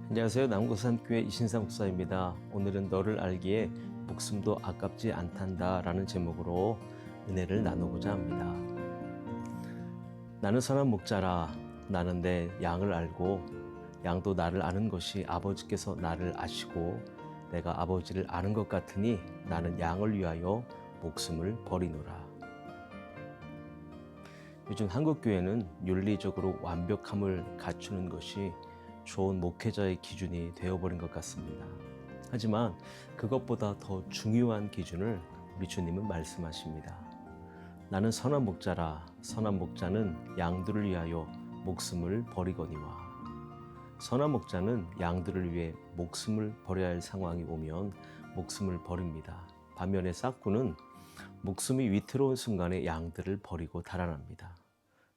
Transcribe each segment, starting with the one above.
안녕하세요. 남구산교회 이신상 목사입니다. 오늘은 너를 알기에 목숨도 아깝지 않단다 라는 제목으로 은혜를 나누고자 합니다. 나는 선한 목자라. 나는 내 양을 알고 양도 나를 아는 것이 아버지께서 나를 아시고 내가 아버지를 아는 것 같으니 나는 양을 위하여 목숨을 버리노라. 요즘 한국교회는 윤리적으로 완벽함을 갖추는 것이 좋은 목회자의 기준이 되어버린 것 같습니다. 하지만 그것보다 더 중요한 기준을 우리 주님은 말씀하십니다. 나는 선한 목자라. 선한 목자는 양들을 위하여 목숨을 버리거니와. 선한 목자는 양들을 위해 목숨을 버려야 할 상황이 오면 목숨을 버립니다. 반면에 싹구는 목숨이 위태로운 순간에 양들을 버리고 달아납니다.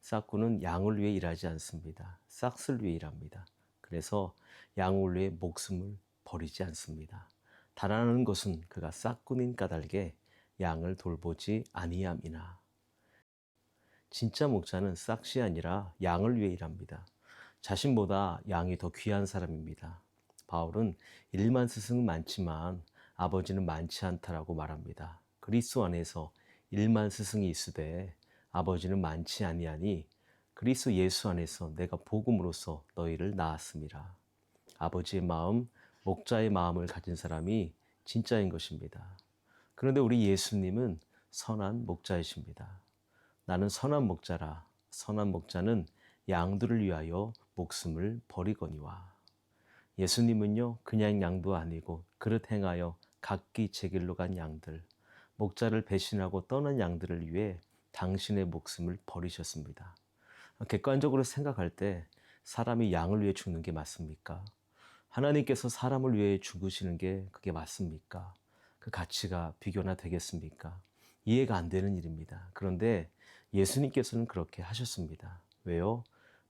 싹구는 양을 위해 일하지 않습니다. 싹스를 위해 일합니다. 그래서 양을 위해 목숨을 버리지 않습니다. 달아나는 것은 그가 싹꾼인 까닭에 양을 돌보지 아니함이나. 진짜 목자는 싹시 아니라 양을 위해 일합니다. 자신보다 양이 더 귀한 사람입니다. 바울은 1만 스승은 많지만 아버지는 많지 않다라고 말합니다. 그리스도 안에서 1만 스승이 있으되 아버지는 많지 아니하니 그리스도 예수 안에서 내가 복음으로써 너희를 낳았음이라. 아버지의 마음, 목자의 마음을 가진 사람이 진짜인 것입니다. 그런데 우리 예수님은 선한 목자이십니다. 나는 선한 목자라. 선한 목자는 양들을 위하여 목숨을 버리거니와. 예수님은요, 그냥 양도 아니고 그릇 행하여 각기 제 길로 간 양들, 목자를 배신하고 떠난 양들을 위해 당신의 목숨을 버리셨습니다. 객관적으로 생각할 때 사람이 양을 위해 죽는 게 맞습니까? 하나님께서 사람을 위해 죽으시는 게 그게 맞습니까? 그 가치가 비교나 되겠습니까? 이해가 안 되는 일입니다. 그런데 예수님께서는 그렇게 하셨습니다. 왜요?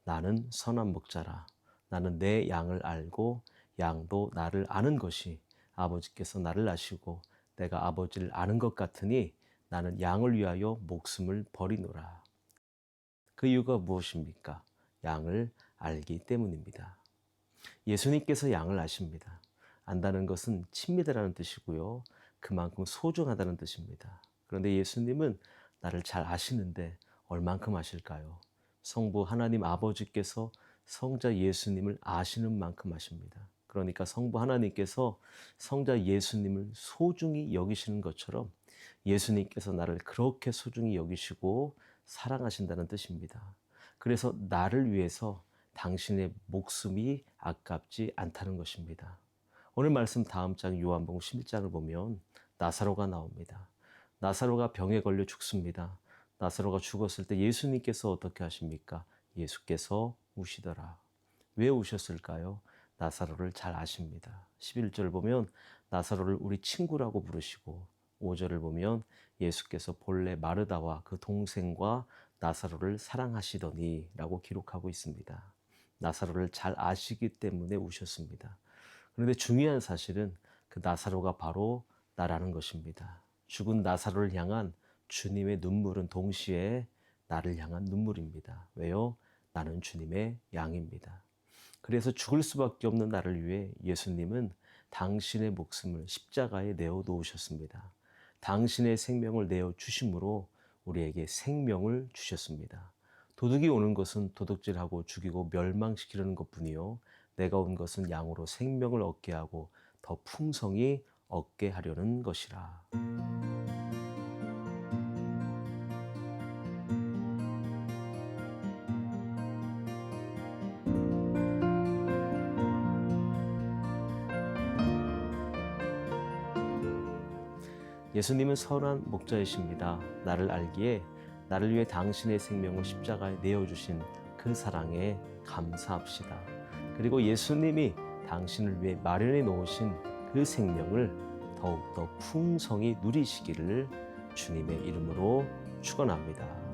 나는 선한 목자라. 나는 내 양을 알고 양도 나를 아는 것이 아버지께서 나를 아시고 내가 아버지를 아는 것 같으니 나는 양을 위하여 목숨을 버리노라. 그 이유가 무엇입니까? 양을 알기 때문입니다. 예수님께서 양을 아십니다. 안다는 것은 친밀하다는 뜻이고요. 그만큼 소중하다는 뜻입니다. 그런데 예수님은 나를 잘 아시는데 얼만큼 아실까요? 성부 하나님 아버지께서 성자 예수님을 아시는 만큼 아십니다. 그러니까 성부 하나님께서 성자 예수님을 소중히 여기시는 것처럼 예수님께서 나를 그렇게 소중히 여기시고 사랑하신다는 뜻입니다. 그래서 나를 위해서 당신의 목숨이 아깝지 않다는 것입니다. 오늘 말씀 다음 장 요한복음 11장을 보면 나사로가 나옵니다. 나사로가 병에 걸려 죽습니다. 나사로가 죽었을 때 예수님께서 어떻게 하십니까? 예수께서 우시더라. 왜 우셨을까요? 나사로를 잘 아십니다. 11절을 보면 나사로를 우리 친구라고 부르시고 5절을 보면 예수께서 본래 마르다와 그 동생과 나사로를 사랑하시더니 라고 기록하고 있습니다. 나사로를 잘 아시기 때문에 우셨습니다. 그런데 중요한 사실은 그 나사로가 바로 나라는 것입니다. 죽은 나사로를 향한 주님의 눈물은 동시에 나를 향한 눈물입니다. 왜요? 나는 주님의 양입니다. 그래서 죽을 수밖에 없는 나를 위해 예수님은 당신의 목숨을 십자가에 내어 놓으셨습니다. 당신의 생명을 내어 주심으로 우리에게 생명을 주셨습니다. 도둑이 오는 것은 도둑질하고 죽이고 멸망시키려는 것뿐이요. 내가 온 것은 양으로 생명을 얻게 하고 더 풍성히 얻게 하려는 것이라. 예수님은 선한 목자이십니다. 나를 알기에 나를 위해 당신의 생명을 십자가에 내어주신 그 사랑에 감사합시다. 그리고 예수님이 당신을 위해 마련해 놓으신 그 생명을 더욱더 풍성히 누리시기를 주님의 이름으로 축원합니다.